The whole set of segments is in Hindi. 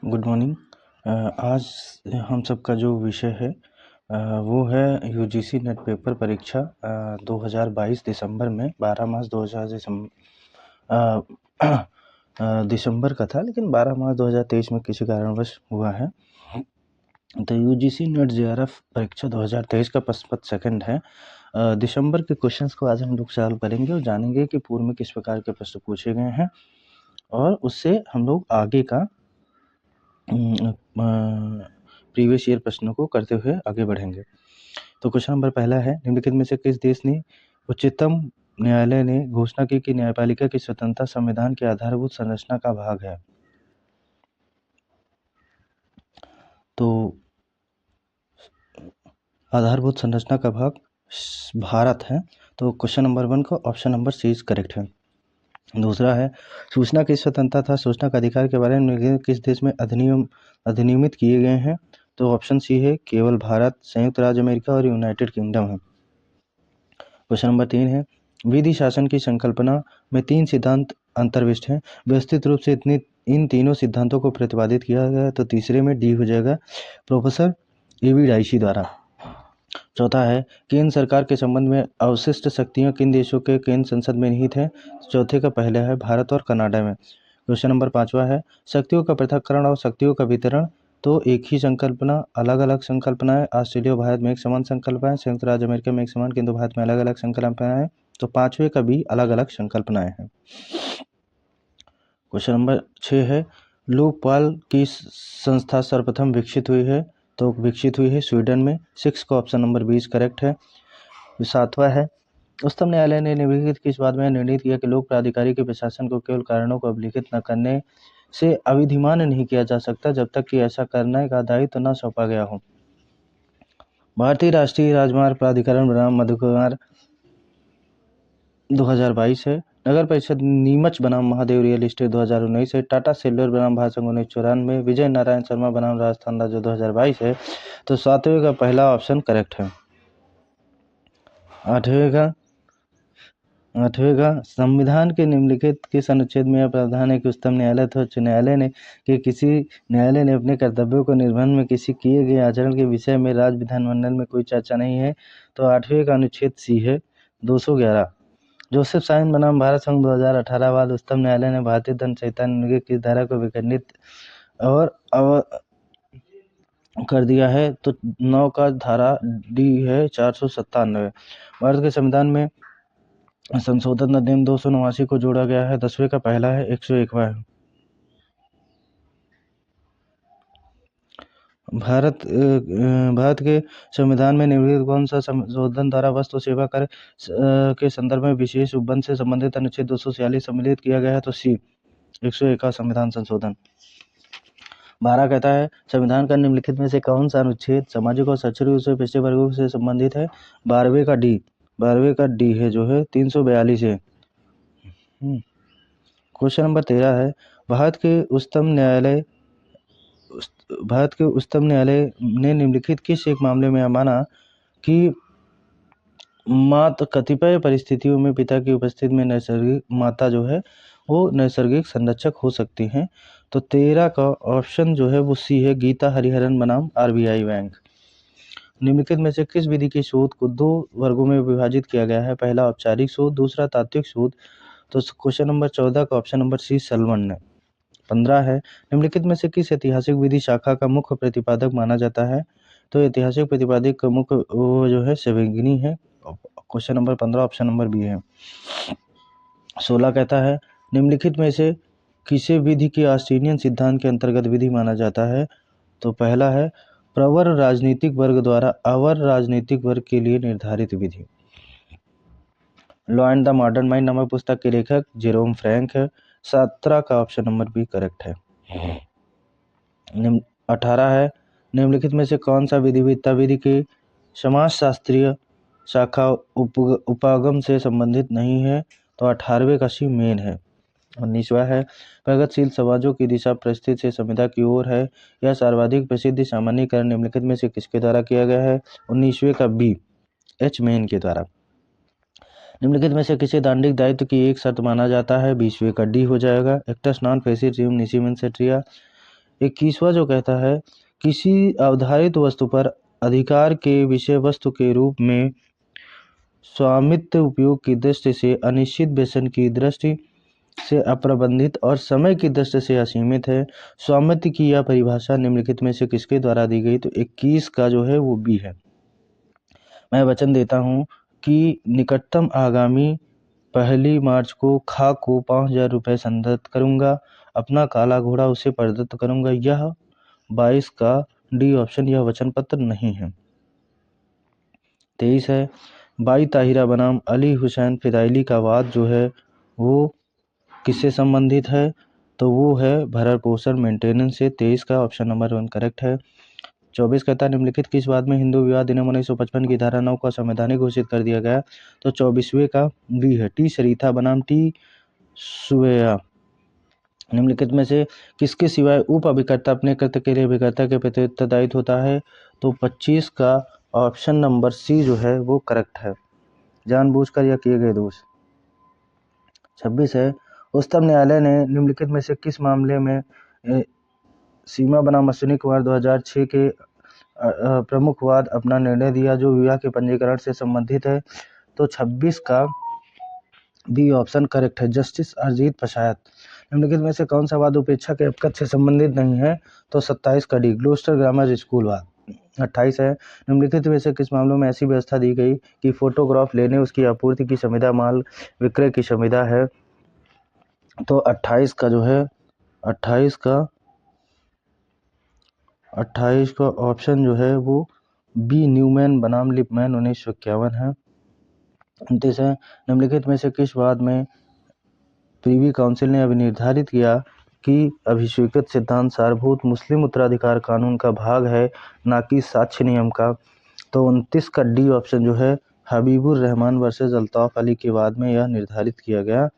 Good morning. आज हम सबका जो विषय है वो है यूजीसी नेट पेपर परीक्षा 2022 दिसंबर में 12 मार्च 2000 दिसंबर का था, लेकिन 12 मार्च 2023 में किसी कारणवश हुआ है। तो यूजीसी नेट जेआरएफ परीक्षा 2023 का पद सेकंड है। दिसंबर के क्वेश्चंस को आज हम लोग सॉल्व करेंगे और जानेंगे कि पूर्व में किस प्रकार के प्रश्न पूछे गए हैं, और उससे हम लोग आगे का प्रीवियस ईयर प्रश्नों को करते हुए आगे बढ़ेंगे। तो क्वेश्चन नंबर पहला है, निम्नलिखित में से किस देश ने उच्चतम न्यायालय ने घोषणा की कि न्यायपालिका की स्वतंत्रता संविधान की आधारभूत संरचना का भाग है? तो आधारभूत संरचना का भाग भारत है। तो क्वेश्चन नंबर 1 का option number C is correct है। दूसरा है, सूचना की स्वतंत्रता तथा सूचना का अधिकार के बारे में किस देश में अधिनियमित किए गए हैं? तो ऑप्शन सी है केवल भारत, संयुक्त राज्य अमेरिका और यूनाइटेड किंगडम है। क्वेश्चन नंबर 3 है, विधि शासन की संकल्पना में 3 सिद्धांत अंतर्विष्ट हैं, व्यवस्थित रूप से इन तीनों सिद्धांतों को प्रतिपादित किया गया है। तो तीसरे में डी हो जाएगा, प्रोफेसर एवी डाइसी द्वारा। चौथा है, केंद्र सरकार के संबंध में अवशिष्ट शक्तियां किन देशों के केंद्र संसद में निहित है? चौथे का पहला है भारत और कनाडा में। क्वेश्चन नंबर 5वां है, शक्तियों का पृथक्करण और शक्तियों का वितरण तो एक ही संकल्पना, अलग अलग संकल्पनाएं? ऑस्ट्रेलिया भारत में एक समान संकल्पनाएं, संयुक्त राज्य अमेरिका में एक समान किंतु भारत में अलग अलग संकल्पनाएं। तो पांचवे का भी अलग अलग संकल्पनाएं हैं। क्वेश्चन नंबर 6 है, लोकपाल की संस्था सर्वप्रथम विकसित हुई है? तो विकसित हुई है स्वीडन में। 6 का ऑप्शन नंबर 20 करेक्ट है। 7वां है, उच्चतम न्यायालय ने निम्नलिखित किस बात में निर्णित किया कि लोक प्राधिकारी के प्रशासन को केवल कारणों को अभिलिखित न करने से अविधिमान नहीं किया जा सकता जब तक कि ऐसा करने का दायित्व न सौंपा गया हो? भारतीय राष्ट्रीय राजमार्ग प्राधिकरण बनाम मधुकुमार 2022 है। नगर परिषद नीमच बनाम महादेव रियल एस्टेट 2019 है। टाटा सेल्युलर बनाम भाषण 1994, विजय नारायण शर्मा बनाम राजस्थान राज्य 2022 है। तो 7वें का पहला ऑप्शन करेक्ट है। 8वें का संविधान के निम्नलिखित किस अनुच्छेद में यह प्रावधान है कि उच्चतम न्यायालय अथवा उच्च न्यायालय ने कि किसी न्यायालय ने अपने कर्तव्यों को निर्वहन में किसी किए गए आचरण के विषय में राज्य विधानमंडल में कोई चर्चा नहीं है? तो 8वें का अनुच्छेद सी है 211। जोसेफ साइन बनाम भारत संघ 2018 बाद उच्चतम न्यायालय ने भारतीय दंड संहिता निम्नलिखित किस धारा को विखंडित और कर दिया है? तो 9 का धारा डी है 497। भारत के संविधान में संशोधन अधिनियम 289 को जोड़ा गया है। 10वें का पहला है 101वां है। भारत के संविधान में निम्नलिखित कौन सा संशोधन द्वारा वस्तु सेवा कर के संदर्भ में विशेष उपबंध से संबंधित अनुच्छेद 246 सम्मिलित किया गया है? तो सी 101 का संविधान संशोधन। 12 कहता है, संविधान का निम्नलिखित में से कौन सा अनुच्छेद सामाजिक और शैक्षणिक रूप से पिछड़े वर्गों से संबंधित है? 12वें का डी है जो है 342 है। क्वेश्चन नंबर 13 है, भारत के उच्चतम न्यायालय ने निम्नलिखित किस एक मामले में माना कि मात्र कतिपय परिस्थितियों में पिता की उपस्थिति में माता जो है वो नैसर्गिक संरक्षक हो सकती हैं? तो 13 का ऑप्शन जो है वो सी है, गीता हरिहरन बनाम आरबीआई बैंक। निम्नलिखित में से किस विधि के शोध को 2 वर्गों में विभाजित किया गया है? पहला औपचारिक शोध, दूसरा तात्विक शोध। तो क्वेश्चन नंबर 14 का ऑप्शन नंबर सी सलवन ने। 15 है, निम्नलिखित में से किस ऐतिहासिक विधि शाखा का मुख्य प्रतिपादक माना जाता है? तो ऐतिहासिक प्रतिपादक का मुख्य वो जो है सेवेगिनी है। Question number 15 option number B है। 16 कहता है, निम्नलिखित में से किसे विधि के ऑस्ट्रेलियन सिद्धांत के अंतर्गत विधि माना जाता है? तो पहला है, प्रवर राजनीतिक वर्ग द्वारा अवर राजनीतिक वर्ग के लिए निर्धारित विधि। Law and the modern mind नामक पुस्तक के लेखक जेरोम फ्रैंक है। 17 का ऑप्शन नंबर बी करेक्ट है। 18 है, निम्नलिखित में से कौन सा विधिवेत्ता विधि के समाजशास्त्रीय शाखा उपागम से संबंधित नहीं है? तो 18वें का सी मेन है। 19वां है, प्रगतिशील समाजों की दिशा परिस्थिति से संविदा की ओर है। यह सर्वाधिक प्रसिद्ध सामान्यीकरण निम्नलिखित में से किसके द्वारा किया गया है? 19वें का बी एच मेन के द्वारा। निम्नलिखित में से किसे दांडिक दायित्व की एक शर्त माना जाता है? 20वें का डी हो जाएगा, एक्टस नॉन फेसिस रिम निसीमेंसेट्रिया। 21वां जो कहता है, किसी अवधारित वस्तु पर अधिकार के विषय वस्तु के रूप में स्वामित्व उपयोग की दृष्टि से अनिश्चित, व्यसन की दृष्टि से अप्रबंधित और समय की दृष्टि से असीमित है। स्वामित्व की यह परिभाषा निम्नलिखित में से किसके द्वारा दी गई? तो 21 का जो है वो बी है। मैं वचन देता हूँ कि निकटतम आगामी 1 मार्च को खा को 5,000 रुपये संदत्त करूँगा, अपना काला घोड़ा उसे प्रदत्त करूँगा। यह 22 का डी ऑप्शन, यह वचन पत्र नहीं है। 23 है, बाई ताहिरा बनाम अली हुसैन फिदाइली का वाद जो है वो किससे संबंधित है? तो वो है भरण पोषण मेंटेनेंस से। 23 का ऑप्शन नंबर 1 करेक्ट है। 24 कहता है, निम्नलिखित किस वाद में हिंदू विवाह अधिनियम 1955 की धारा 9 को संवैधानिक घोषित कर दिया गया? तो 24वें का बी है, टी शरीथा बनाम टी सुवेया। निम्नलिखित में से किसके सिवाय उप अभिकर्ता अपने कृत्य के लिए अभिकर्ता के प्रति उत्तरदायित्व होता है? तो 25 का ऑप्शन नंबर सी जो है वो करेक्ट है, जानबूझकर या किए गए दोष। 26 है, उच्चतम न्यायालय ने निम्नलिखित में से किस मामले में सीमा बनाम अश्विनी कुमार 2006 के प्रमुख वाद अपना निर्णय दिया जो विवाह के पंजीकरण से संबंधित है? तो 26 का बी ऑप्शन करेक्ट है, जस्टिस अरजीत पशायत। निम्नलिखित में से कौन सा वाद उपेक्षा के अपकथ से संबंधित नहीं है? तो 27 का डी, ग्लोस्टर ग्रामर स्कूल वाद। 28 है, निम्नलिखित में से किस मामलों में ऐसी व्यवस्था दी गई कि फोटोग्राफ लेने, उसकी आपूर्ति की संविदा, माल विक्रय की संविदा है? तो 28 का जो है 28 का ऑप्शन जो है वो बी, न्यूमैन बनाम लिपमैन 1951 है। 29 है, निम्नलिखित में से किस वाद में प्रीवी काउंसिल ने अभी निर्धारित किया कि अभिस्वीकृत सिद्धांत सारभूत मुस्लिम उत्तराधिकार कानून का भाग है, ना कि साक्ष्य नियम का? तो 29 का डी ऑप्शन जो है, हबीबुर रहमान वर्सेस अल्ताफ अली के वाद में यह निर्धारित किया गया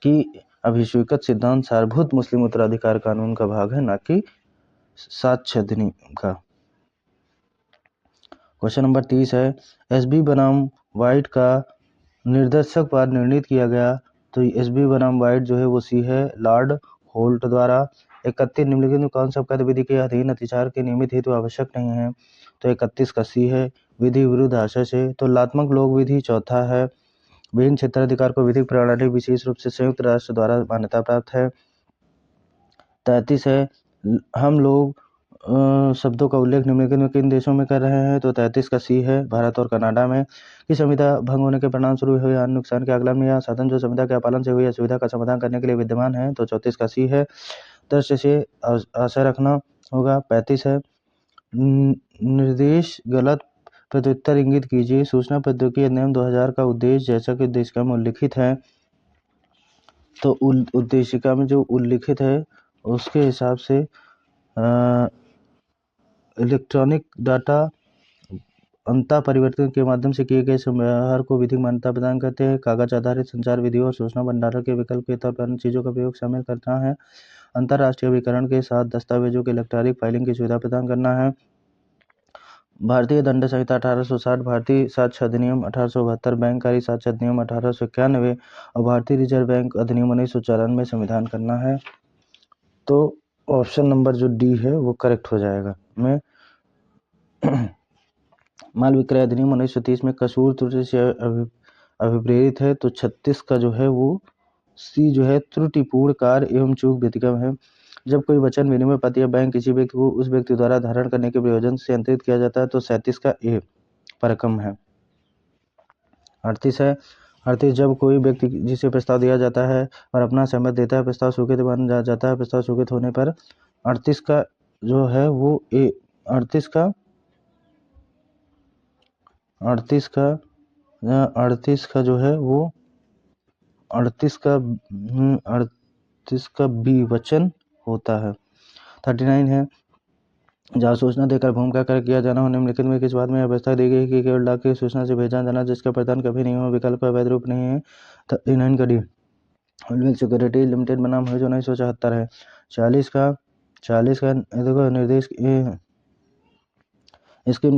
कि अभिस्वीकृत सिद्धांत सारभूत मुस्लिम उत्तराधिकार कानून का भाग है, ना कि साक्ष्य अधिनियम का। क्वेश्चन नंबर 30 है, एसबी बनाम वाइट का निर्देशक पर निर्णीत किया गया? तो एसबी बनाम वाइट जो है वो सी है, लॉर्ड होल्ट द्वारा। 31, निम्नलिखित में कौन सा पद विधि के अधीन अतिचार के नियमित हेतु आवश्यक नहीं है? तो 31 का सी है, विधि विरुद्ध आशय से। तुलनात्मक लोक विधि चौथा है, विभिन्न क्षेत्राधिकार को विधिक प्रणाली विशेष रूप से संयुक्त राष्ट्र द्वारा मान्यता प्राप्त है। 33 है, हम लोग शब्दों का उल्लेख निम्नलिखित में किन देशों में कर रहे हैं? तो 33 का सी है, भारत और कनाडा में। कि संविधा भंग होने के परिणाम स्वरूप हुए अन्य नुकसान के आकलन में यह साधन जो संविधा के पालन से हुई असुविधा का समाधान करने के लिए विद्यमान है? तो 34 का सी है, दृष्टि से आशय रखना होगा। 35 है, निर्देश गलत प्रत्युत्तर इंगित कीजिए। सूचना प्रौद्योगिकी अधिनियम 2000 का उद्देश्य जैसा कि उद्देशिका में उल्लिखित है, तो उद्देशिका में जो उल्लिखित है उसके हिसाब से इलेक्ट्रॉनिक डाटा अंतः परिवर्तन के माध्यम से किए गए व्यवहार को विधिक मान्यता प्रदान करते हैं। कागज आधारित संचार विधियों और सूचना भंडारण के विकल्प के तौर पर अन्य चीज़ों का प्रयोग शामिल करना है। अंतर्राष्ट्रीय अभिकरण के साथ दस्तावेजों के इलेक्ट्रॉनिक फाइलिंग की सुविधा प्रदान करना है। भारतीय दंड संहिता 1860, भारतीय साक्ष्य अधिनियम 1872, बैंककारी साक्ष्य अधिनियम 1891 और भारतीय रिजर्व बैंक अधिनियम 1994 संविधान करना है। तो ऑप्शन नंबर जो डी है वो करेक्ट हो जाएगा। मैं माल विक्रय अधिनियम 1930 में कसूर त्रुटि से अभिप्रेरित है, तो 36 का जो है वो सी जो है, त्रुटिपूर्ण कार्य एवं चूक व्यतिक्रम है। जब कोई वचन विनिमय पत्र या बैंक किसी व्यक्ति को उस व्यक्ति द्वारा धारण करने के प्रयोजन से अंतरित किया जाता है, तो 37 का ए परकम है। 38 है, 38 जब कोई व्यक्ति जिसे प्रस्ताव दिया जाता है और अपना सहमत देता है, प्रस्ताव स्वीकृत माना जाता है। प्रस्ताव स्वीकृत होने पर 38 का जो है वो ए 38 का 38 का जो है वो 38 का बी वचन होता है। 39 है, जहाँ सूचना देकर भूमिका कर किया जाना हो, निम्नलिखित में किस बात में व्यवस्था दी गई कि केवल डाक की सूचना से भेजा जाना जिसका प्रदान कभी नहीं हो, विकल्प अवैध रूप नहीं है। 39 का डी, होलविल सिक्योरिटी लिमिटेड बनाम है जो 1974 है। 40 का देखो निर्देश इसके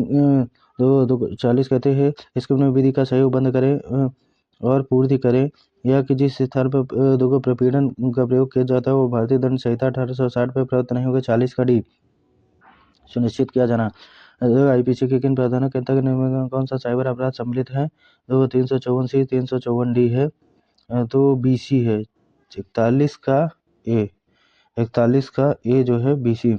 40 कहते हैं, इसके विधि का सहयोग बंद करें और पूर्ति करें या कि जिस स्थान पर दो प्रपीड़न का प्रयोग किया जाता है वो भारतीय दंड संहिता 1860 पर प्रयुक्त नहीं होगा। 40 का डी सुनिश्चित किया जाना। आईपीसी के किन प्रावधानों के अंतर्गत निम्न में कौन सा साइबर अपराध सम्मिलित है? तो 354 सी 354 डी है, तो बीसी है। 41 का ए 41 का ए जो है बीसी।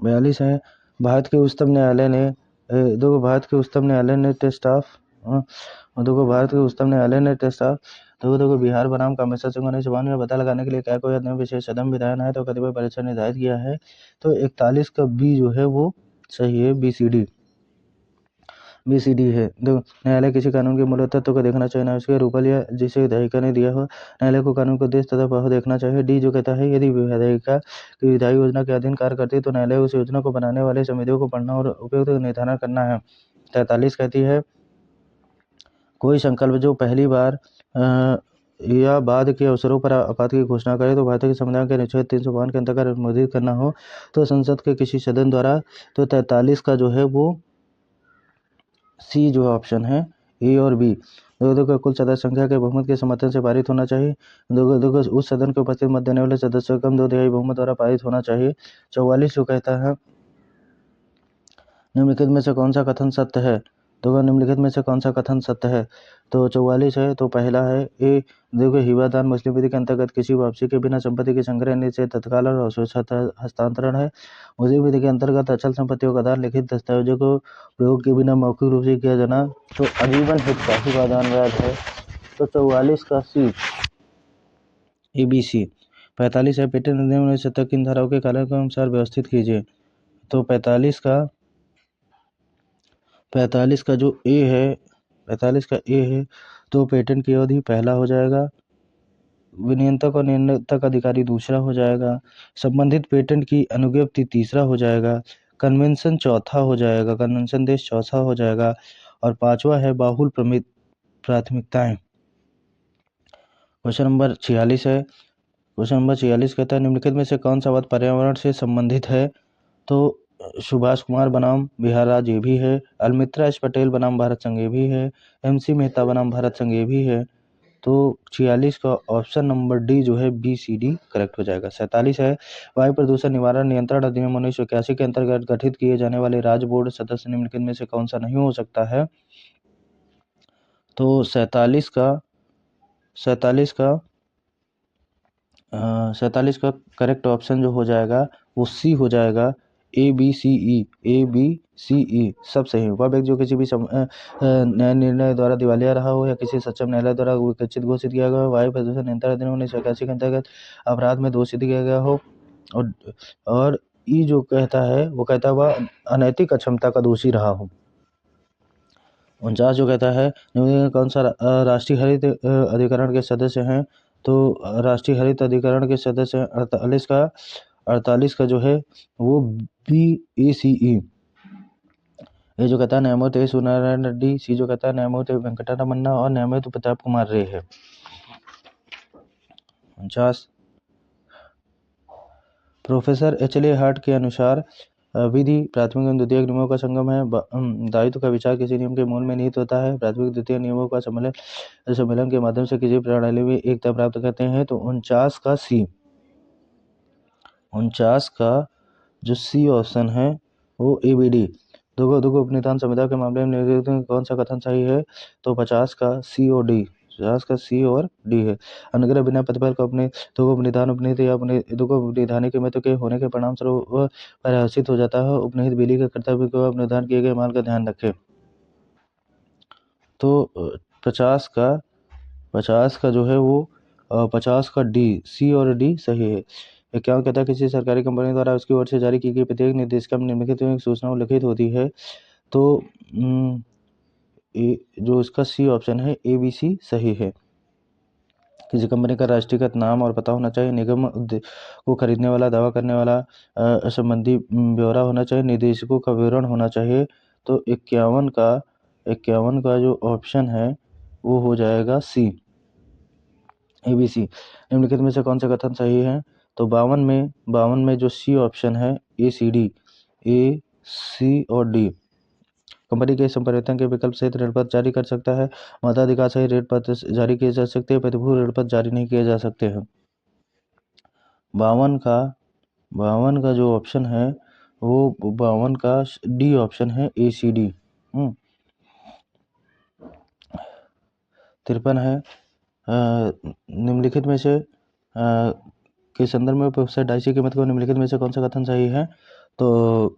42 है भारत के उच्चतम न्यायालय ने भारत के उच्चतम न्यायालय ने टेस्ट ऑफ भारत के उच्चतम न्यायालय ने टेस्ट ऑफ बिहार बनाम कामेश्वर सिंह 1952 में पता लगाने के लिए क्या कोई अधिनियम विशेष कदम विधान है तो कतिपय परीक्षा निर्धारित किया है। तो 41 का बी जो है वो सही है, बीसीडी है। न्यायालय किसी कानून के मूल तत्व को देखना चाहिए, ना उसके रूपल या जिसे विधायिका ने दिया हो। न्यायालय को कानून को उद्देश्य तथा प्रभाव देखना चाहिए। डी जो कहता है यदि विधायिका की विधायी योजना के अधीन कार्य करती है तो न्यायालय उस योजना को बनाने वाले समितियों को पढ़ना और उपयुक्त निर्धारण करना है। 43 कहती है कोई संकल्प जो पहली बार या बाद के अवसरों पर आपात की घोषणा करे तो भारतीय संविधान के अनुच्छेद 352 के अंतर्गत अनुमोदित करना हो तो संसद के किसी सदन द्वारा। तो 43 का जो है वो सी जो ऑप्शन है, ए और बी। का कुल सदस्य संख्या के बहुमत के समर्थन से पारित होना चाहिए। उस सदन के उपस्थित मत देने वाले सदस्यों कम 2/3 बहुमत द्वारा पारित होना चाहिए। 44 जो कहता है निम्नलिखित में से कौन सा कथन सत्य है? तो निम्नलिखित में से कौन सा कथन सत्य है? तो 44 है, तो पहला है ए। देखो हिबादान मुस्लिम विधि के अंतर्गत किसी वापसी के बिना संपत्ति के संग्रह से तत्काल और अवशोषित हस्तांतरण है। मुस्लिम विधि के अंतर्गत अचल संपत्तियों का आधार लिखित दस्तावेजों को प्रयोग के बिना मौखिक रूप से किया जाना तो आजीवन हित का हिबादान व्याज है। तो 44 का सी ABC। 45 है पेटेंट अधिनियम 1970 किन धाराओं के कानून के अनुसार व्यवस्थित कीजिए। तो 45 का जो ए है, 45 का ए है, तो पेटेंट की अवधि पहला हो जाएगा, विनियंत्रक और नियंत्रक अधिकारी दूसरा हो जाएगा, संबंधित पेटेंट की अनुज्ञप्ति तीसरा हो जाएगा, कन्वेंशन चौथा हो जाएगा, कन्वेंशन देश चौथा हो जाएगा, और पांचवा है बाहुल प्राथमिकताएं। क्वेश्चन नंबर 46 है। क्वेश्चन नंबर 46 कहता है निम्नलिखित में से कौन सा पद पर्यावरण से संबंधित है? तो सुभाष कुमार बनाम बिहार राज्य ये भी है, अलमित्रा एस पटेल बनाम भारत संघ ये भी है, MC मेहता बनाम भारत संघ ये भी है। तो 46 का ऑप्शन नंबर डी जो है BCD करेक्ट हो जाएगा। 47 है वायु प्रदूषण निवारण नियंत्रण अधिनियम 1981 के अंतर्गत गठित किए जाने वाले राज्य बोर्ड सदस्य निम्नलिखित में से कौन सा नहीं हो सकता है? तो 47 का करेक्ट ऑप्शन जो हो जाएगा वो सी हो जाएगा, ABCE सब सही है। वह व्यक्ति जो किसी भी न्याय निर्णय द्वारा दिवालिया रहा हो या किसी सक्षम न्यायालय द्वारा विकसित घोषित किया गया हो, वायु प्रदूषण नियंत्रण अधिनियम 1981 के अंतर्गत अपराध में दोषित किया गया हो, और ई जो कहता है वो कहता है वह अनैतिक अक्षमता का दोषी रहा हो। 49 जो कहता है कौन सा राष्ट्रीय हरित अधिकरण के सदस्य हैं? तो राष्ट्रीय हरित अधिकरण के सदस्य 48 का जो है वो BACE। ये जो कहता है न्यायमूर्ति सूर्यनारायण रेड्डी। सी जो कहता है न्यायमूर्ति वेंकटरमन्ना, और न्यायमूर्ति प्रताप कुमार रे है। 49 प्रोफेसर HLA हार्ट के अनुसार विधि प्राथमिक एवं द्वितीय नियमों का संगम है। दायित्व का विचार किसी नियम के मूल में निहित होता है। प्राथमिक द्वितीय नियमों का सम्मेलन के माध्यम से किसी प्रणाली में एकता प्राप्त करते हैं। तो 49 का सी, 49 का जो सी ऑप्शन है वो ABD। दुगो उपनिधान संविदा के मामले में कौन सा कथन सही है? तो 50 का C और D, 50 का C और D है। अनुग्रह बिना प्रतिफल को अपने दुगो उपनिधान उपनिहित या अपने दुगो उपनिधानी के महत्व के होने के परिणाम स्वरूप परिभाषित हो जाता है। उपनिहित बिली का कर्तव्य को अपनिधान किए गए माल का ध्यान रखे। तो 50 का जो है वो 50 का D, C और D सही है। क्या कहता है किसी सरकारी कंपनी द्वारा उसकी ओर से जारी की गई प्रत्येक निर्देशिका में निम्नलिखित सूचना उल्लिखित होती है। तो जो इसका सी ऑप्शन है ABC सही है। किसी कंपनी का राष्ट्रीयकृत नाम और पता होना चाहिए। निगम को खरीदने वाला, दावा करने वाला संबंधी ब्यौरा होना चाहिए। निर्देशकों का विवरण होना चाहिए। तो 51 का जो ऑप्शन है वो हो जाएगा सी, ABC। निम्नलिखित में से कौन सा कथन सही है? तो 52 में जो सी ऑप्शन है ACD, A, C और D। कंपनी के संपरिवर्तन के विकल्प सहित ऋण पत्र जारी कर सकता है। मताधिकार सहित ऋण पत्र जारी किए जा सकते हैं, प्रतिभूति ऋण पत्र जारी नहीं किए जा सकते हैं। 52 का जो ऑप्शन है वो 52 का डी ऑप्शन है, ACD। 53 है निम्नलिखित में से के संदर्भ में प्रोफेसर डाइसी के मत को निम्नलिखित में से कौन सा कथन सही है? तो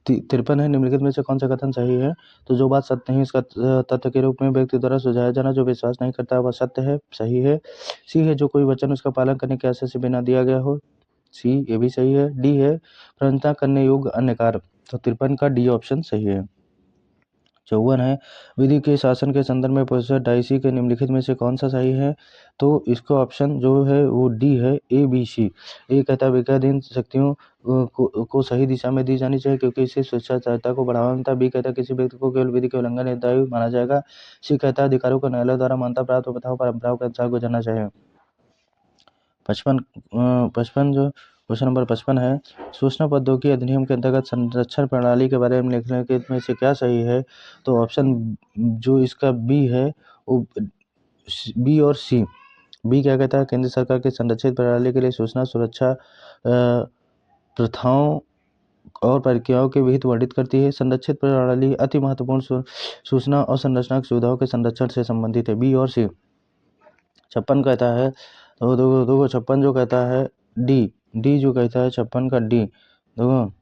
तिरपन है निम्नलिखित में से कौन सा कथन सही है? तो जो बात सत्य नहीं इसका तथ्य के रूप में व्यक्ति द्वारा सुझाया जाना जो विश्वास नहीं करता वह सत्य है, सही है। सी है जो कोई वचन उसका पालन करने के आशय से बिना दिया गया हो, सी ये भी सही है। डी है प्रणता करने योग्य अन्य कार्य, तो 53 का डी ऑप्शन सही है। 54 है विधि के शासन के संदर्भ में प्रोफेसर डाइसी के निम्नलिखित में से कौन सा सही है? तो इसका ऑप्शन जो है वो डी है, ABC। ए कहता है विकासधीन शक्तियों को सही दिशा में दी जानी चाहिए क्योंकि इससे शिष्टाचारता को बढ़ावा मिलता है। बी कहता है किसी व्यक्ति को केवल विधि के उल्लंघन दायी माना जाएगा। सी कहता है अधिकारों को न्यायालय द्वारा मान्यता प्राप्त प्रथाओं परंपराओं के अनुसार गुजरना चाहिए। 55 जो क्वेश्चन नंबर 55 है सूचना प्रौद्योगिकी अधिनियम के अंतर्गत संरक्षण प्रणाली के बारे में लिखने के में से क्या सही है? तो ऑप्शन जो इसका बी है वो बी और सी। बी क्या कहता है केंद्र सरकार की संरक्षित प्रणाली के लिए सूचना सुरक्षा प्रथाओं और प्रक्रियाओं के विहित वर्णित करती है। संरक्षित प्रणाली अति महत्वपूर्ण सूचना और संरचना की सुविधाओं के संरक्षण से संबंधित है, बी और सी। 56 कहता है दो 56 जो कहता है डी जो कहता है 56 का डी, देखो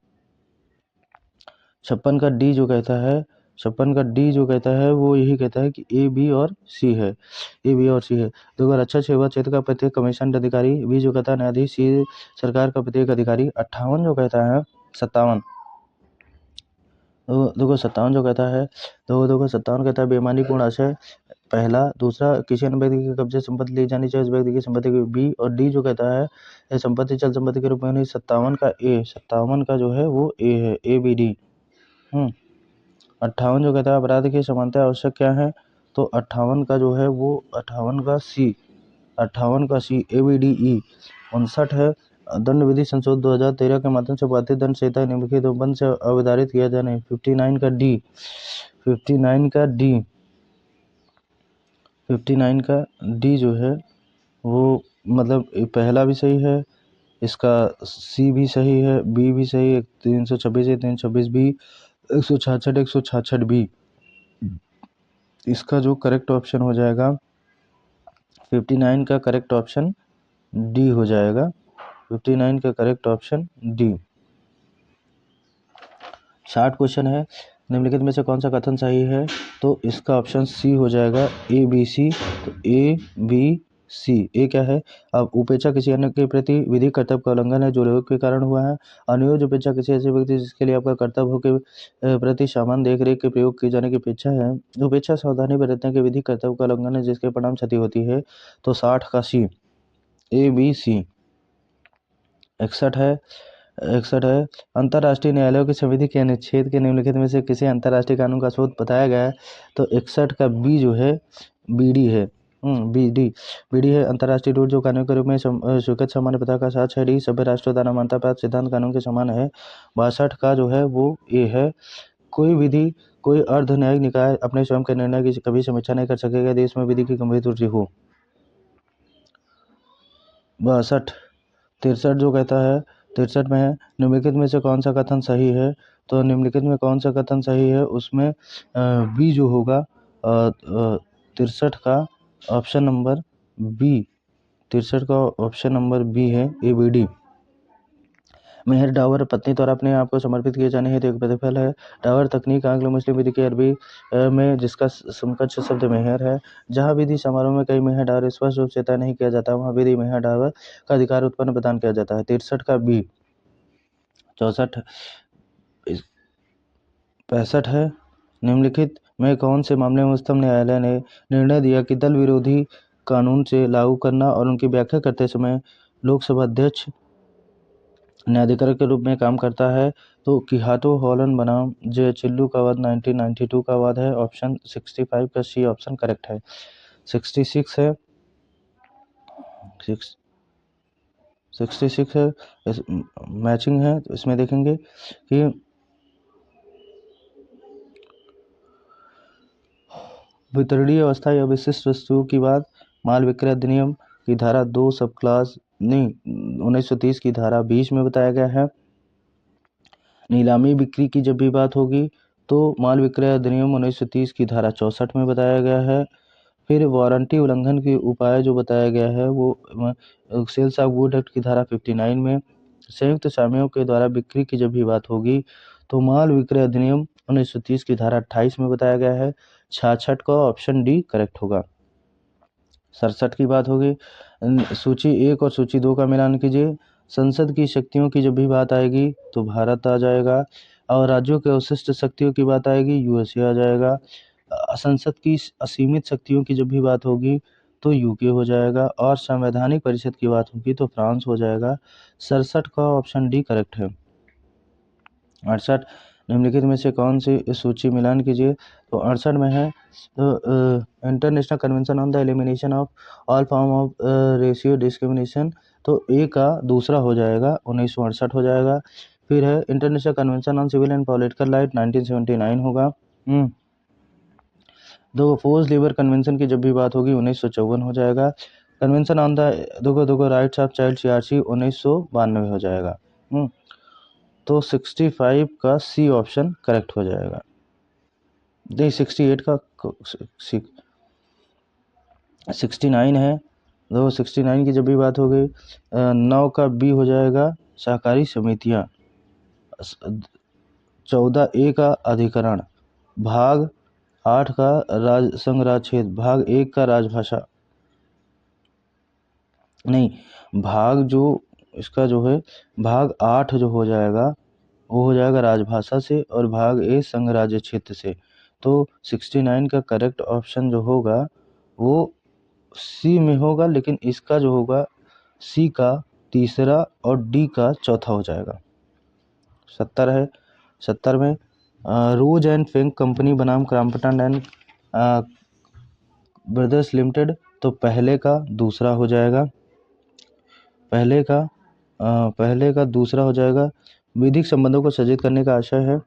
56 का डी जो कहता है 56 का डी जो कहता है वो यही कहता है कि ए बी और सी है, ए बी और सी है। देखो रक्षा सेवा क्षेत्र का प्रत्येक कमीशन अधिकारी, बी जो कहता है न्यायाधीश, सी सरकार का प्रत्येक अधिकारी। 58 जो कहता है 57 देखो 57 जो कहता है देखो 57 कहता है बेईमानीपूर्ण आशय पहला। दूसरा किसी अन्य व्यक्ति के कब्जे संपत्ति ली जानी चाहिए उस व्यक्ति की संपत्ति की, बी। और डी जो कहता है संपत्ति चल संपत्ति के रूप में नहीं। 57 का ए, 57 का जो है वो ए है, ABD। 58 जो कहता है अपराध की समानता आवश्यक क्या है? तो 58 का जो है वो 58 का सी, 58 का सी, ABDE। 59 है दंड विधि संशोधन 2013 के माध्यम से भारतीय दंड संहिता निम्नलिखित उपबंध से अवधारित किया जाना है। 59 का डी, 59 का डी, 59 का डी जो है वो मतलब पहला भी सही है, इसका सी भी सही है, बी भी सही है। 326 है 326 बी, 166 बी। इसका जो करेक्ट ऑप्शन हो जाएगा 59 का करेक्ट ऑप्शन डी हो जाएगा, 59 का करेक्ट ऑप्शन डी। 60 क्वेश्चन है निम्नलिखित में से कौन सा कथन सही है? तो इसका ऑप्शन सी हो जाएगा, ABC। तो ABC ए क्या है? अब उपेक्षा किसी अन्य के प्रति विधि कर्तव्य का उल्लंघन है जो रोग के कारण हुआ है। अनियोज्य उपेक्षा किसी ऐसे व्यक्ति जिसके लिए आपका कर्तव्य हो के प्रति सामान देख रेख के प्रयोग किए जाने की अपेक्षा है। उपेक्षा सावधानी बरतने के विधि कर्तव्य का उल्लंघन है जिसके परिणाम क्षति होती है। तो 60 का सी, ABC। 61 है अंतर्राष्ट्रीय न्यायालयों की संविधि के अनुच्छेद के निम्नलिखित में से किसी अंतर्राष्ट्रीय कानून का स्रोत बताया गया है? तो 61 का बी जो है BD है, BD है अंतर्राष्ट्रीय रूल जो कानून के रूप में स्वीकृत सामान्य प्रथा का साक्ष्य है। डी सभ्य राष्ट्रों द्वारा मान्यता प्राप्त सिद्धांत कानून के समान है। 62 का जो है वो ए है कोई विधि कोई अर्ध न्यायिक निकाय अपने स्वयं के निर्णय की कभी समीक्षा नहीं कर सकेगा देश में विधि की गंभीर त्रुटि हो। 63 जो कहता है 63 में है निम्नलिखित में से कौन सा कथन सही है? तो निम्नलिखित में कौन सा कथन सही है उसमें बी जो होगा 63 का ऑप्शन नंबर बी, 63 का ऑप्शन नंबर बी है, ABD। मेहर डावर पत्नी द्वारा अपने आप को समर्पित किए जाने हेतु एक प्रतिफल है। डावर तकनीक आंग्लो मुस्लिम विधि के अरबी में जिसका समकक्ष शब्द मेहर है। जहाँ विधि समारोह में कई मेहर डावर स्पष्ट रूप से तय नहीं किया जाता वहाँ विधि मेहर डावर का अधिकार उत्पन्न प्रदान किया जाता है। 63 का बी। 64 65 है निम्नलिखित में कौन से मामले में उच्चतम न्यायालय ने निर्णय दिया कि दल विरोधी कानून से लागू करना और उनकी व्याख्या करते समय लोकसभा अध्यक्ष न्यायाधिकरण के रूप में काम करता है? तो किहाटो हॉलन बनाम जे चिल्लू का वाद 1992 का वाद है। ऑप्शन 65 का सी ऑप्शन करेक्ट है। 66 है, 66 है, मैचिंग है। तो इसमें देखेंगे कि वितरणीय अवस्था या विशिष्ट वस्तुओं की बात माल विक्रय अधिनियम की धारा 2 सब क्लास नहीं 1930 की धारा 20 में बताया गया है। नीलामी बिक्री की जब भी बात होगी तो माल विक्रय अधिनियम 1930 की धारा 64 में बताया गया है। फिर वारंटी उल्लंघन के उपाय जो बताया गया है वो सेल्स ऑफ गुड एक्ट की धारा 59 में। संयुक्त स्वामियों के द्वारा बिक्री की जब भी बात होगी तो माल विक्रय अधिनियम 1930 की धारा 28 में बताया गया है। 66 का ऑप्शन डी करेक्ट होगा। 67 की बात होगी, सूची 1 और सूची 2 का मिलान कीजिए। संसद की शक्तियों की जब भी बात आएगी तो भारत आ जाएगा, और राज्यों के अवशिष्ट शक्तियों की बात आएगी यूएसए आ जाएगा। संसद की असीमित शक्तियों की जब भी बात होगी तो यूके हो जाएगा, और संवैधानिक परिषद की बात होगी तो फ्रांस हो जाएगा। 67 का ऑप्शन डी करेक्ट है। 68 निम्नलिखित में से कौन सी सूची मिलान कीजिए। तो 68 में है international convention on the elimination of all form of ratio discrimination, तो ए का दूसरा हो जाएगा 1968 हो जाएगा। फिर है international convention on civil and political right 1979 होगा। दो फोर्स लेबर कन्वेंशन की जब भी बात होगी 1954 हो जाएगा। कन्वेंशन ऑन द दो राइट्स ऑफ चाइल्ड सीआरसी 1992 हो जाएगा। तो 65 का सी ऑप्शन करेक्ट हो जाएगा। नहीं 68 का 69 है, तो 69 की जब भी बात हो गई 9 का बी हो जाएगा सहकारी समितियां। 14 ए का अधिकरण, भाग 8 का राज संघ राज क्षेत्र, भाग 1 का राजभाषा नहीं भाग जो इसका जो है भाग 8 जो हो जाएगा वो हो जाएगा राजभाषा से, और भाग ए संघ राज्य क्षेत्र से। तो 69 का करेक्ट ऑप्शन जो होगा वो सी में होगा, लेकिन इसका जो होगा सी का तीसरा और डी का चौथा हो जाएगा। 70 है, 70 में रोज एंड फिंक कंपनी बनाम क्रॉम्पटन एंड ब्रदर्स लिमिटेड, तो पहले का दूसरा हो जाएगा, पहले का दूसरा हो जाएगा। विधिक संबंधों को सृजित करने का आशय है,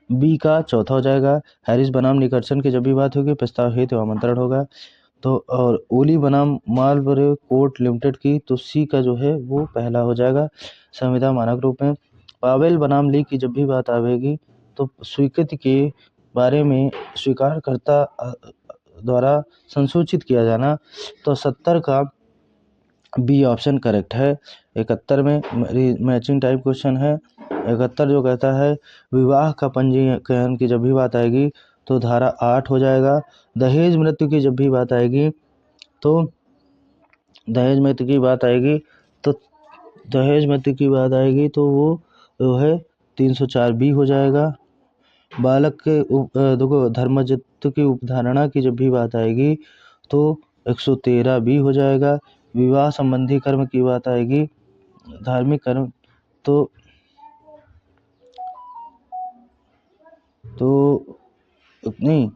बी का चौथा हो जाएगा। हैरिस बनाम निकर्सन की जब भी बात होगी प्रस्ताव हेतु आमंत्रण होगा। तो और ओली बनाम मालबरे कोर्ट लिमिटेड की, तो सी का जो है वो पहला हो जाएगा संविदा मानक रूप में। पावेल बनाम ली की जब भी बात आवेगी तो स्वीकृति के बारे में स्वीकारकर्ता द्वारा संसूचित किया जाना, तो 70 का बी ऑप्शन करेक्ट है। 71 में मैचिंग टाइप क्वेश्चन है। 71 जो कहता है विवाह का पंजीकरण की जब भी बात आएगी तो धारा 8 हो जाएगा। दहेज मृत्यु की जब भी बात आएगी तो दहेज मृत्यु की बात आएगी तो वो जो है 304 बी हो जाएगा। बालक के देखो धर्मजत्व की उपधारणा की जब भी बात आएगी तो 113 बी हो जाएगा। विवाह संबंधी कर्म की बात आएगी धार्मिक कर्म तो नहीं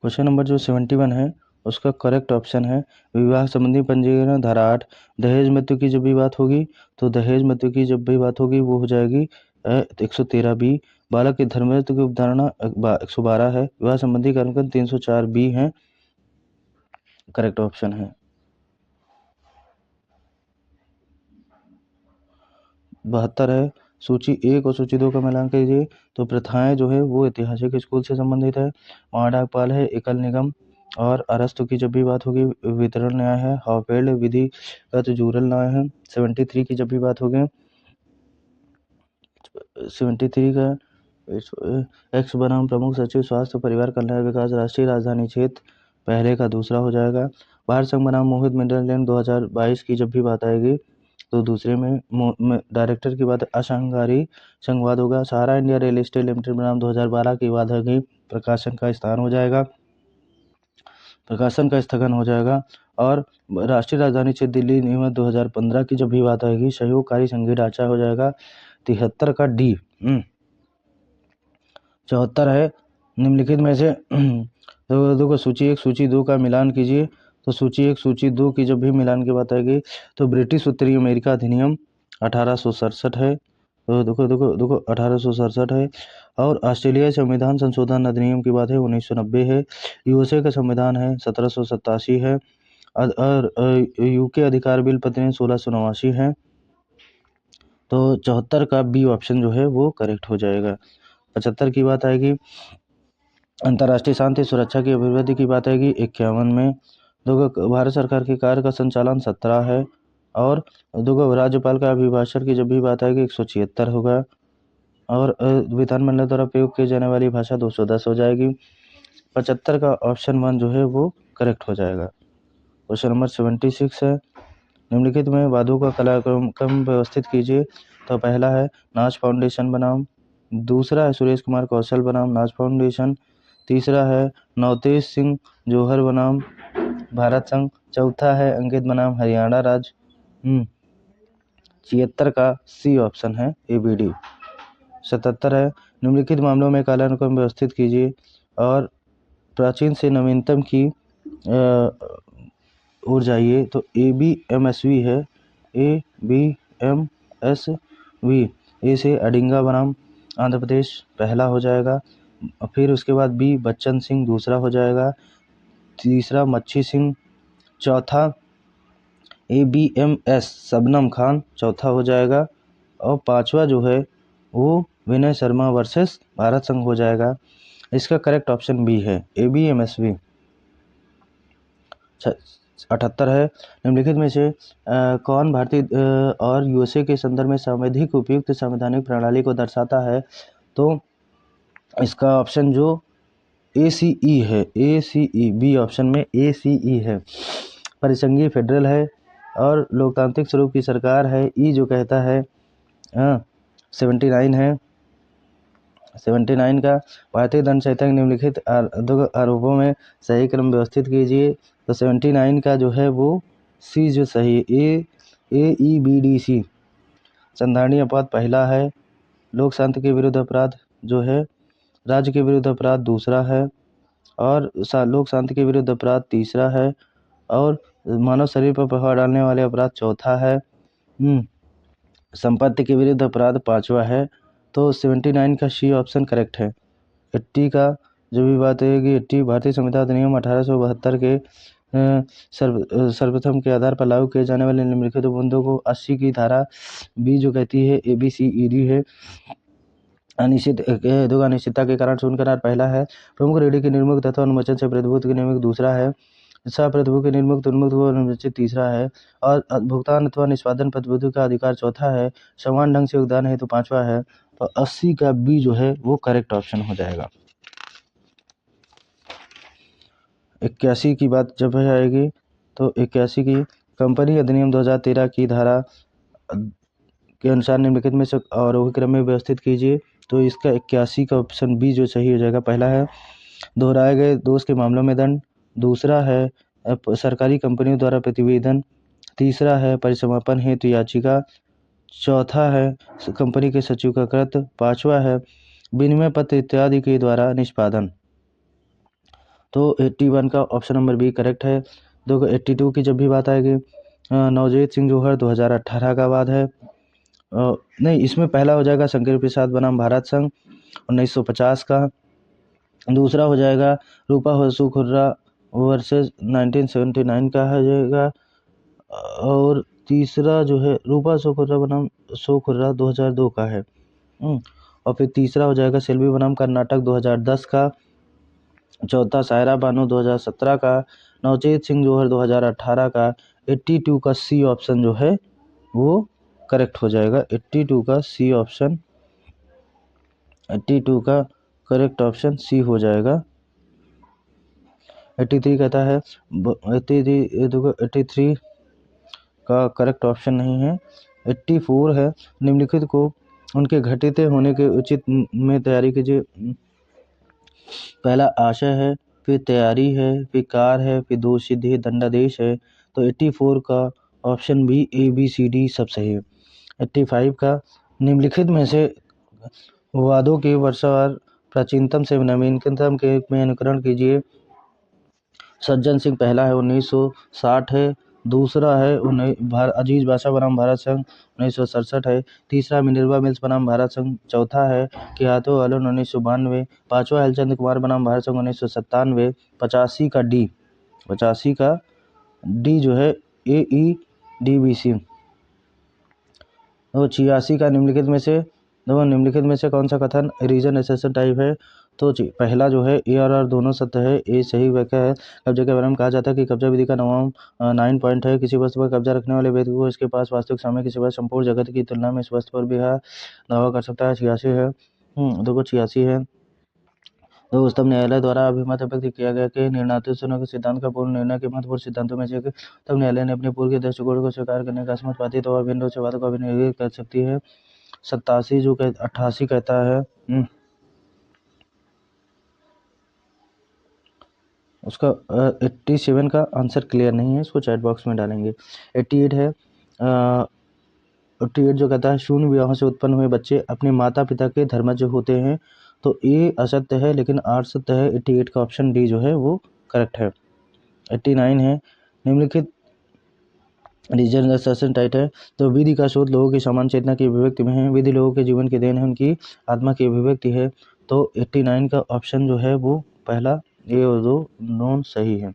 क्वेश्चन नंबर जो 71 है उसका करेक्ट ऑप्शन है विवाह संबंधी पंजीकरण धारा 8। दहेज मृत्यु की जब भी बात होगी तो दहेज मृत्यु की जब भी बात होगी वो हो जाएगी 113 बी। बालक की धर्मजत्व की उपधारणा 112 है। विवाह संबंधी कर्मकांड 304 बी है, करेक्ट ऑप्शन है। 72 है, सूची 1 और सूची 2 का मिलान कीजिए। तो प्रथाएं जो है वो ऐतिहासिक स्कूल से संबंधित है। महाडाकपाल है, एकल निगम और अरस्तु की जब भी बात होगी वितरण न्याय है। हॉफेल्ड विधिगत जूरल न्याय है। 73 की जब भी बात होगी 73 का एक्स बनाम प्रमुख सचिव स्वास्थ्य परिवार कल्याण विकास राष्ट्रीय राजधानी क्षेत्र, पहले का दूसरा हो जाएगा। भारत संघ बनाम मोहित मिडलैंड 2022 की जब भी बात आएगी तो दूसरे में डायरेक्टर की बात अशंगारी संघवाद होगा। सहारा इंडिया रियल एस्टेट लिमिटेड बनाम 2012 की बात होगी प्रकाशन का स्थान हो जाएगा, प्रकाशन का स्थगन हो जाएगा। और राष्ट्रीय राजधानी क्षेत्र दिल्ली नियम 2015 की जब भी बात आएगी, सहयोगकारी संघीय ढांचा हो जाएगा 73 का डी। 74 है निम्नलिखित में से दो सूची 1 सूची 2 का मिलान कीजिए। तो सूची 1 सूची 2 की जब भी मिलान की बात आएगी तो ब्रिटिश उत्तरी अमेरिका अधिनियम 1867 है। तो देखो 1867 है। और ऑस्ट्रेलिया संविधान संशोधन अधिनियम की बात है 1990 है। यूएसए का संविधान है 1787 है। और यूके अधिकार बिल पत्र 1689 है। तो 74 का बी ऑप्शन जो है वो करेक्ट हो जाएगा। 75 की बात आएगी, अंतर्राष्ट्रीय शांति सुरक्षा की अभिवृद्धि की बात आएगी 51 में। देखो भारत सरकार के कार्य का संचालन 17 है। और देखो राज्यपाल का अभिभाषण की जब भी बात आएगी 176 होगा। और विधानमंडल द्वारा प्रयोग की जाने वाली भाषा 210 हो जाएगी। 75 का ऑप्शन 1 जो है वो करेक्ट हो जाएगा। क्वेश्चन नंबर 76 है, निम्नलिखित में वादों का कालक्रम व्यवस्थित कीजिए। तो पहला है नाच फाउंडेशन बनाम, दूसरा है सुरेश कुमार कौशल बनाम नाच फाउंडेशन, तीसरा है नवतेज सिंह जौहर बनाम भारत संघ, चौथा है अंकित बनाम हरियाणा राज्य। 76 का सी ऑप्शन है ABD। 77 है निम्नलिखित मामलों में कालानुक्रम व्यवस्थित कीजिए। और प्राचीन से नवीनतम की ओर जाइए। तो ABMSV है, ABMSV। ए से अडिंगा बनाम आंध्र प्रदेश पहला हो जाएगा। फिर उसके बाद बी बच्चन सिंह दूसरा हो जाएगा, तीसरा मच्छी सिंह, चौथा ABMS शबनम खान चौथा हो जाएगा। और पांचवा जो है वो विनय शर्मा वर्सेस भारत संघ हो जाएगा। इसका करेक्ट ऑप्शन बी है ABMSV। 78 है निम्नलिखित में से कौन भारतीय और यूएसए के संदर्भ में सर्वाधिक उपयुक्त संवैधानिक प्रणाली को दर्शाता है। तो इसका ऑप्शन जो ACE है, ACE बी ऑप्शन में ACE है। परिसंघीय फेडरल है और लोकतांत्रिक स्वरूप की सरकार है। ई जो कहता है 79 है। 79 का भारतीय दंड संहिता के निम्नलिखित आरोपों में सही क्रम व्यवस्थित कीजिए। तो 79 का जो है वो सी जो सही AEBDC संधारणीय अपराध पहला है। लोक शांति के विरुद्ध अपराध जो है राज्य के विरुद्ध अपराध दूसरा है। और लोक शांति के विरुद्ध अपराध तीसरा है। और मानव शरीर पर प्रभाव डालने वाले अपराध चौथा है। संपत्ति के विरुद्ध अपराध पांचवा है। तो 79 का सी ऑप्शन करेक्ट है। 80 का जो भी बात है कि 80 भारतीय संविधान अधिनियम 1872 के सर्वप्रथम के आधार पर लागू किए जाने वाले निम्नलिखित उपबंधों को 80 की धारा बी जो कहती है ABCED है। अनिश्चितता के कारण शून्य करार पहला है। प्रमुख रेडी के निर्मुक्त तथा उन्मोचन से प्रतिभूति के निर्मुक्त दूसरा है। प्रतिभूति के निर्मुक्त उन्मुक्त व उन्मोचित तीसरा है। और भुगतान अथवा निष्पादन प्रतिभूति का अधिकार चौथा है। समान ढंग से योगदान है तो पांचवा है। तो 80 का बी जो है वो करेक्ट ऑप्शन हो जाएगा। 81 की बात जब आएगी तो 81 की कंपनी अधिनियम 2013 की धारा के अनुसार निम्नलिखित में से आरोही क्रम में व्यवस्थित कीजिए। तो इसका 81 का ऑप्शन बी जो सही हो जाएगा। पहला है दोहराए गए दोष के मामलों में दंड, दूसरा है सरकारी कंपनियों द्वारा प्रतिवेदन, तीसरा है परिसमापन हेतु याचिका, चौथा है कंपनी के सचिव का कृत्य, पांचवा है विनिमय पत्र इत्यादि के द्वारा निष्पादन। तो 81 का ऑप्शन नंबर बी करेक्ट है। 82 की जब भी बात आएगी नवजोत सिंह जौहर 2018 का बाद है। नहीं, इसमें पहला हो जाएगा शंकर प्रसाद बनाम भारत संघ 1950 का। दूसरा हो जाएगा रूपा होसू खुर्रा वर्सेस 1979 का हो जाएगा। और तीसरा जो है रूपा सो खुर्रा बनाम सो खुर्रा 2002 का है। और फिर तीसरा हो जाएगा सेल्वी बनाम कर्नाटक 2010 का। चौथा सायरा बानो 2017 का। नवचेत सिंह जौहर 2018 का। 82 का सी ऑप्शन जो है वो करेक्ट हो जाएगा। 82 का सी ऑप्शन 82 का करेक्ट ऑप्शन सी हो जाएगा। 83 कहता है 83 का करेक्ट ऑप्शन नहीं है। 84 है निम्नलिखित को उनके घटित होने के उचित में तैयारी कीजिए। पहला आशय है, फिर तैयारी है, फिर कार है, फिर दोष सिद्धि दंडादेश है। तो 84 का ऑप्शन बी ABCD सब सही है। 85 का निम्नलिखित में से वादों के वर्षवार प्राचीनतम से नवीनतम के में अनुकरण कीजिए। सज्जन सिंह पहला है 1960 है, दूसरा है अजीज बादशाह बनाम भारत संघ 1967 है, तीसरा मिनर्वा मिल्स बनाम भारत संघ, चौथा है कियातो आलन 1992, पांचवा हेलचंद कुमार बनाम भारत संघ 1997, 85 का डी जो है AEDBC। तो 86 का निम्नलिखित में से कौन सा कथन रीजन एसेसन टाइप है? तो पहला जो है ए और आर दोनों सत्य है, ए सही व्याख्या है। कब्जे के बारे में कहा जाता है कि कब्जा विधि का 9 पॉइंट है। किसी वस्तु पर कब्जा रखने वाले व्यक्ति को इसके पास वास्तविक समय किसी वस्तु संपूर्ण जगत की तुलना में इस वस्तु पर भी दावा कर सकता है। 86 है। देखो 86 है। तो उच्चतम न्यायालय द्वारा अभिमत व्यक्त किया गया कि निर्णायक के सिद्धांत का पूर्ण निर्णय के महत्वपूर्ण सिद्धांतों में से एक। तब न्यायालय ने अपने पूर्व के दृष्टिकोण को स्वीकार करने का असमत पाती तो अभिन्न रूप से वादों को अभिनिर्णित कर सकती है। 88 कहता है उसका 87 का आंसर क्लियर नहीं है, इसको चैट बॉक्स में डालेंगे। 88 है 88 जो कहता है शून्य विवाहों से उत्पन्न हुए बच्चे अपने माता पिता के धर्मज होते हैं। तो ए असत्य है लेकिन आर सत्य है। 88 का ऑप्शन डी जो है वो करेक्ट है। 89 है निम्नलिखित रीजन एसेसन टाइट है। तो विधि का शोध लोगों की समान चेतना की अभिव्यक्ति में है। विधि लोगों के जीवन की देन है, उनकी आत्मा की अभिव्यक्ति है। तो 89 का ऑप्शन जो है वो पहला ए और दो नॉन सही है।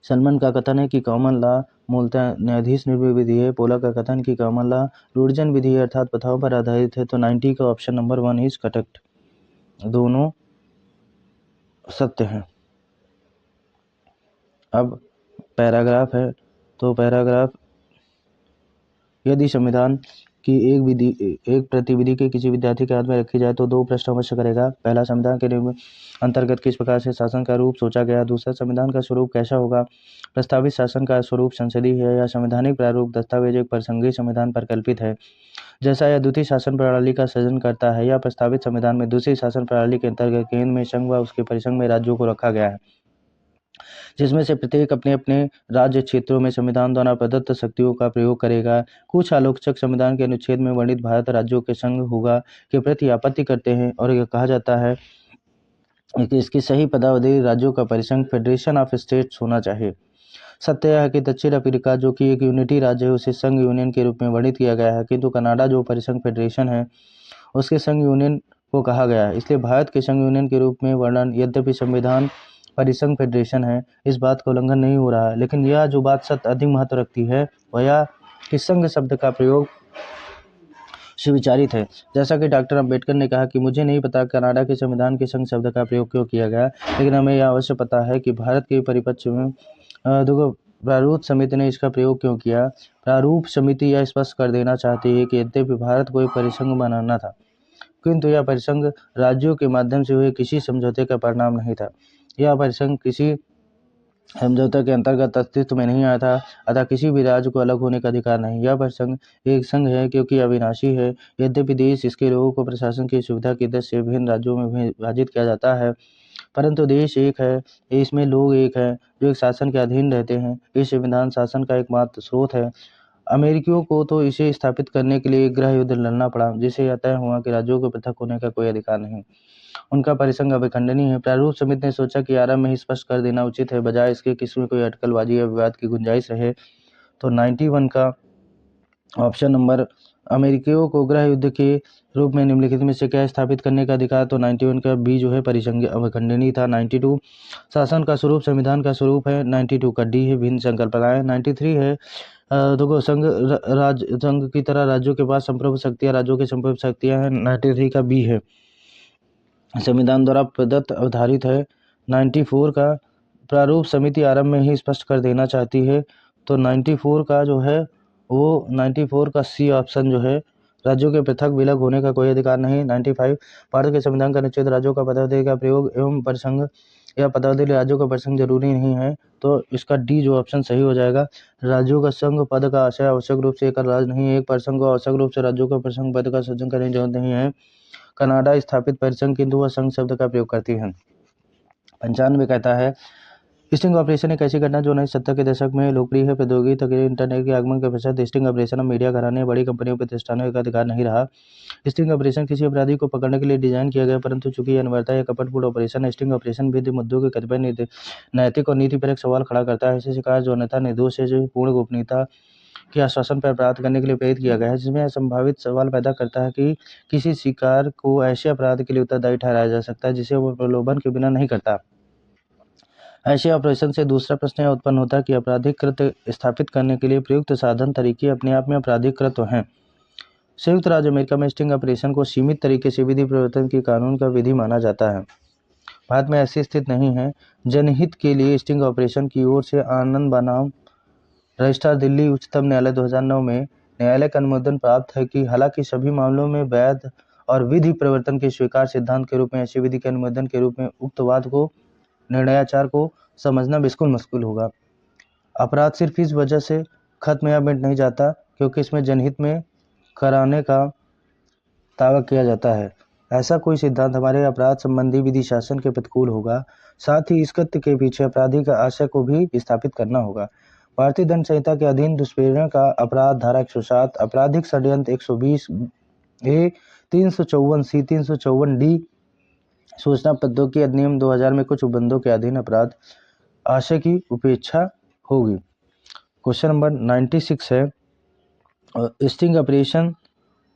सलमान का कथन है कि कॉमन लॉ मूलतः न्यायाधीश निर्भर विधि है। पोला का कथन कि कॉमन लॉ रूढ़िजन विधि है अर्थात प्रथाओं पर आधारित है। तो 90 का ऑप्शन नंबर 1 इज करेक्ट, दोनों सत्य हैं। अब पैराग्राफ है। तो पैराग्राफ यदि संविधान की एक प्रतिविधि के किसी विद्यार्थी के हाथ में रखी जाए तो 2 प्रश्न अवश्य करेगा। पहला, संविधान के अंतर्गत किस प्रकार से शासन का रूप सोचा गया। दूसरा, संविधान का स्वरूप कैसा होगा। प्रस्तावित शासन का स्वरूप संसदीय है या संवैधानिक प्रारूप दस्तावेज एक प्रासंगिक संविधान पर कल्पित है जैसा यह द्वितीय शासन प्रणाली का सृजन करता है या प्रस्तावित संविधान में दूसरी शासन प्रणाली के अंतर्गत केंद्र में संघ व उसके परिसंघ में राज्यों को रखा गया है जिसमें से प्रत्येक अपने अपने राज्य क्षेत्रों में संविधान द्वारा प्रदत्त शक्तियों का प्रयोग करेगा। कुछ आलोचक संविधान के अनुच्छेद में वर्णित भारत राज्यों के संघ होगा के प्रति आपत्ति करते हैं और यह कहा जाता है कि इसकी सही पदावधि राज्यों का परिसंघ फेडरेशन ऑफ स्टेट्स होना चाहिए। सत्य यह है कि दक्षिण अफ्रीका जो कि एक यूनिटी राज्य है उसे संघ यूनियन के रूप में वर्णित किया गया है, किंतु कनाडा जो परिसंघ फेडरेशन है उसके संघ यूनियन को कहा गया है। इसलिए भारत के संघ यूनियन के रूप में वर्णन यद्यपि संविधान परिसंघ फेडरेशन है, इस बात का उल्लंघन नहीं हो रहा है। लेकिन यह जो बात सत्य अधिक महत्व रखती है वह यह कि संघ शब्द का प्रयोग सुविचारित है। जैसा कि डॉक्टर अंबेडकर ने कहा कि मुझे नहीं पता कनाडा के संविधान के संघ शब्द का प्रयोग क्यों किया गया, लेकिन हमें यह अवश्य पता है कि भारत के परिप्रेक्ष्य में प्रारूप समिति ने इसका प्रयोग क्यों किया। प्रारूप समिति यह स्पष्ट कर देना चाहती है कि यद्यपि भारत को एक परिसंघ बनाना था, किंतु यह परिसंघ राज्यों के माध्यम से हुए किसी समझौते का परिणाम नहीं था। यह परिसंघ किसी समझौते के अंतर्गत अस्तित्व में नहीं आया था, अतः किसी भी राज्य को अलग होने का अधिकार नहीं। यह परिसंघ एक संघ है क्योंकि अविनाशी है। यद्यपि देश इसके लोगों को प्रशासन की सुविधा की दृष्टि से विभिन्न राज्यों में विभाजित किया जाता है, परंतु देश एक है, इसमें लोग एक हैं जो एक शासन के अधीन रहते हैं। इस संविधान शासन का एकमात्र स्रोत है। अमेरिकियों को तो इसे स्थापित करने के लिए गृह युद्ध लड़ना पड़ा, जिससे यह तय हुआ कि राज्यों को पृथक होने का कोई अधिकार नहीं। उनका परिसंघ अविखंडनीय है। प्रारूप समिति ने सोचा कि आरंभ में ही स्पष्ट कर देना उचित है, बजाय इसके कि इसमें कोई अटकलबाजी या विवाद की गुंजाइश रहे। तो 91 का ऑप्शन नंबर, अमेरिकियों को गृह युद्ध के रूप में निम्नलिखित में से क्या स्थापित करने का अधिकार। तो 91 का बी जो है परिसंघ अविखंडनीय था। 92 शासन का स्वरूप संविधान का स्वरूप है। 92 का डी है भिन्न संकल्पनाएं। 93 है देखो संघ की तरह राज्यों के पास संप्रभु शक्तियां राज्यों की संप्रभु शक्तियां हैं। 93 का बी है संविधान द्वारा प्रदत्त अवधारित है। 94 का प्रारूप समिति आरंभ में ही स्पष्ट कर देना चाहती है। तो 94 का जो है वो 94 का सी ऑप्शन जो है राज्यों के पृथक विलग होने का कोई अधिकार नहीं। 95 भारत के संविधान का अनुच्छेद राज्यों का पदावधि का प्रयोग एवं परिसंघ या पदावधि राज्यों का परिसंघ जरूरी नहीं है। तो इसका डी जो ऑप्शन सही हो जाएगा। राज्यों का संघ पद का आशय आवश्यक रूप से एक राज्य नहीं है, एक परिसंघ को आवश्यक रूप से राज्यों का परिसंघ पद का सृजन करने की जरूरत नहीं है। कनाडा स्थापित परिसंघ किंतु वह संघ शब्द का प्रयोग करती है। 95 कहता है स्टिंग ऑपरेशन एक ऐसी घटना जो 1970 के दशक में लोकप्रिय है। प्रौद्योगिकी तकनीक इंटरनेट के आगमन के पश्चात स्टिंग ऑपरेशन अब मीडिया घराने बड़ी कंपनियों प्रतिष्ठानों का अधिकार नहीं रहा। स्टिंग ऑपरेशन किसी अपराधी को पकड़ने के लिए डिजाइन किया गया, परंतु चूंकि यह अनिवार्यता या कपटपूर्ण ऑपरेशन स्टिंग ऑपरेशन विधि मुद्दों के कतिपय नैतिक और नीतिपरक सवाल खड़ा करता है। ऐसे शिकार जो अन्यथा निर्दोष है, जो पूर्ण गोपनीयता के आश्वासन पर अपराध करने के लिए प्रेरित किया गया है, जिसमें यह संभावित सवाल पैदा करता है कि किसी शिकार को ऐसे अपराध के लिए उत्तरदायी ठहराया जा सकता है जिसे वह प्रलोभन के बिना नहीं करता। ऐसे ऑपरेशन से दूसरा प्रश्न यह उत्पन्न होता है कि आपराधिक कृत्य स्थापित करने के लिए प्रयुक्त साधन तरीके अपने आप में आपराधिक कृत्य हैं। संयुक्त राज्य अमेरिका में स्टिंग ऑपरेशन को सीमित तरीके से विधि प्रवर्तन के कानून का विधि माना जाता है। भारत में ऐसी स्थिति नहीं है। जनहित के लिए स्टिंग ऑपरेशन की ओर से आनंद बनाम रजिस्ट्रार दिल्ली उच्चतम न्यायालय 2009 में न्यायालय का अनुमोदन प्राप्त है कि हालांकि सभी मामलों में वैध और विधि प्रवर्तन के स्वीकार सिद्धांत के रूप में ऐसी विधि के अनुमोदन के रूप में उक्त वाद को निर्णयाचार को समझना बिल्कुल मुश्किल होगा। अपराध सिर्फ इस वजह से खत्म या मिट नहीं जाता क्योंकि इसमें जनहित में कराने का दावा किया जाता है। ऐसा कोई सिद्धांत हमारे अपराध संबंधी विधि शासन के प्रतिकूल होगा। साथ ही इस कृत्य के पीछे अपराधी का आशय को भी स्थापित करना होगा। भारतीय दंड संहिता के अधीन दुष्प्रेरण का अपराध धारा 107, आपराधिक षड्यंत्र 120 ए, 354 सी, 354 डी, सूचना प्रौद्योगिकी अधिनियम 2000 में कुछ उपबंधों के अधीन अपराध आशय की उपेक्षा होगी। क्वेश्चन नंबर 96 है स्टिंग ऑपरेशन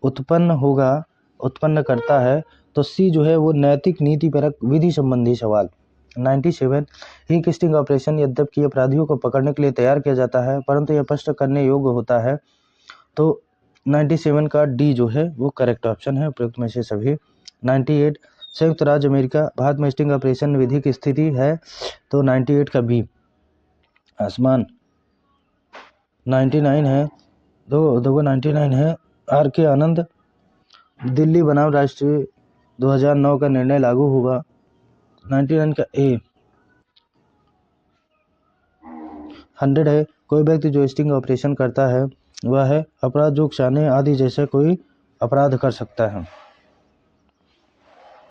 उत्पन्न करता है, तो सी जो है वो नैतिक नीतिपरक विधि संबंधी सवाल। 97 एक स्टिंग ऑपरेशन यद्यपि अपराधियों को पकड़ने के लिए तैयार किया जाता है परंतु यह स्पष्ट करने योग्य होता है, तो 97 का डी जो है वो करेक्ट ऑप्शन है उपयुक्त में से सभी। 98 संयुक्त राज्य अमेरिका भारत में स्टिंग ऑपरेशन विधि की स्थिति है, तो 98 का बी आसमान। 99 है दो 99 है आर के आनंद दिल्ली बनाम राष्ट्रीय 2009 का निर्णय लागू होगा। 99 का ए। 100 है कोई व्यक्ति जो स्टिंग ऑपरेशन करता है वह है अपराध जो उकसाने आदि जैसे कोई अपराध कर सकता है।